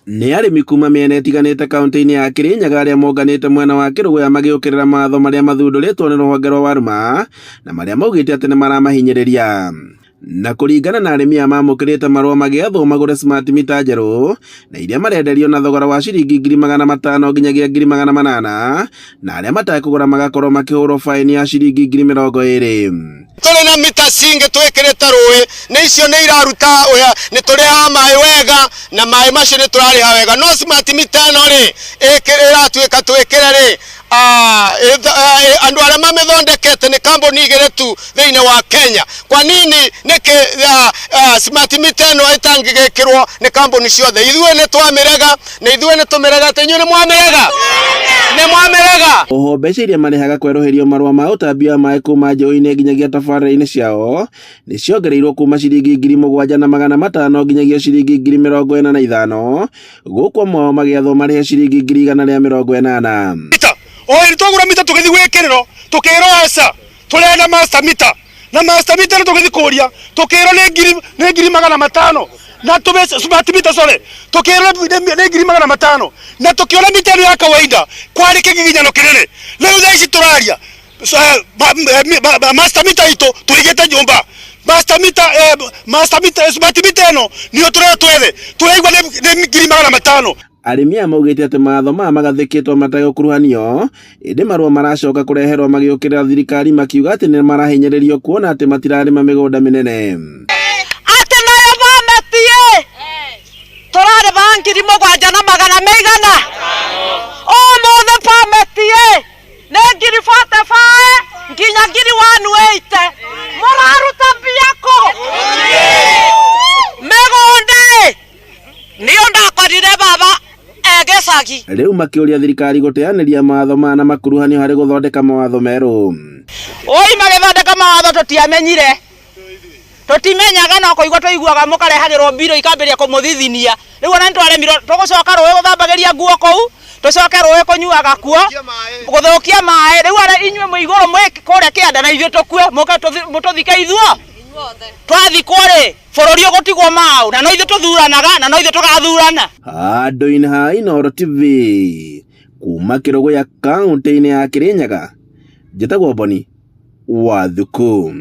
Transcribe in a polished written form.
Nĩ arĩmi kuma mĩena ĩtiganĩte kaunti-inĩ ya Kirinyaga arĩa monganĩte mwena wa Kĩrũgũya magĩũkĩrĩra matho marĩa mathundũrĩtwo nĩ rũhonge rwa Warma na marĩa maugĩte atĩ nĩ maramahinyĩrĩria. Na kũringana na arĩmi aya mamũkĩrĩte marũa magĩathwo magũre smart meter njerũ na iria marenderio na thogora wa ciringi 500 nginyagia 800 na arĩa matakũgũra magakorwo makĩhũrwo faini ya ciringi 20,000. Tũrĩ na mita cingi twĩkĩrĩte rũĩ nĩ icio nĩ iraruta nĩ tũrĩha maĩ wega na maĩ macio nĩ tũrarĩha wega, no smart meter ĩno rĩ ĩratuĩka twĩkĩre rĩ andũ arĩa mamĩthondekete nĩ kambuni igĩrĩ tu thĩinĩ wa Kenya. Kwa nini nĩkĩ smart meter ĩno ĩtangĩgĩkĩrwo nĩ kambuni ciothe? Ithuĩ nĩ twamĩrega na ithuĩ nĩ tũmĩrega, inyuĩ nĩ mwamĩrega? Nĩ mwamĩrega? Oho mbeca iria marĩhaga kwerũhĩrio marũa ma ũtambia wa maĩ kuma njoĩ-inĩ nginyagia tabarĩra-inĩ ciao nĩ ciongereirwo kuma ciringi 7,500 nginyagia ciringi 45,000 gũkũ amwe ao magĩathwo marĩhe ciringi 180. Oĩ twagũra mita tũgĩthiĩ gwĩkĩrĩrwo tũkĩrwo aca tũrenda master meter na master meter tũgĩthiĩ kũria tũkĩrwo nĩ 500 na smart meter tũkĩrwo nĩ 500 na tũkĩona mita ĩno ya kawaida kwarĩ kĩgiginyano kĩnene. Rĩu thaa ici tũraria master meter itũ tũigĩte nyũmba smart meter ĩno nĩyo twethe tũraigua nĩ 500. Arĩmi aya maugĩte atĩ matho maya magathĩkĩtwo matagũkuruhanio ĩndĩ marũa maracoka kũreherwo magĩũkĩrĩra thirikari makiuga atĩ nĩ marahinyĩrĩrio kuona atĩ matirarĩma mĩgũnda mĩnene. Atĩ nayo mametie tũrarĩma 7,200 ũmũthĩ pametie nĩ 45 nginya 180 mũraruta mbia kũ? Mĩgũnda nĩyo ndakorire baba egecagi. Rĩu makĩũria thirikari gũteanĩria matho maya na makuruhanio harĩ gũthondeka mawatho merũ. Oi magĩthondeka mawatho tũtiamenyire, tũtimenyaga no kũigua tũiguaga mũkarehagĩrwo mbiro ikambĩrĩria kũmũthithinia. Rĩu ona nĩtwaremirwo tũgũcoka rũĩ gũthambagĩria nguo kũu, tũcoke rũĩ kũnyuaga kuo gũthũkia maĩ. Rĩu ara inyuĩ mũigũrũ mwĩ kũrĩa kĩanda na ithuĩ tũkue mũtũthike ithuo twathikwo rĩ bũrũri ũgũtigwo mau na no ithuĩ tũthuranaga na no ithuĩ tũgathurana. Handũ-inĩ ha Inooro TV kuma Kĩrũgũya kaunti-inĩ ya Kirinyaga, njĩtagwo Boni Wathuku.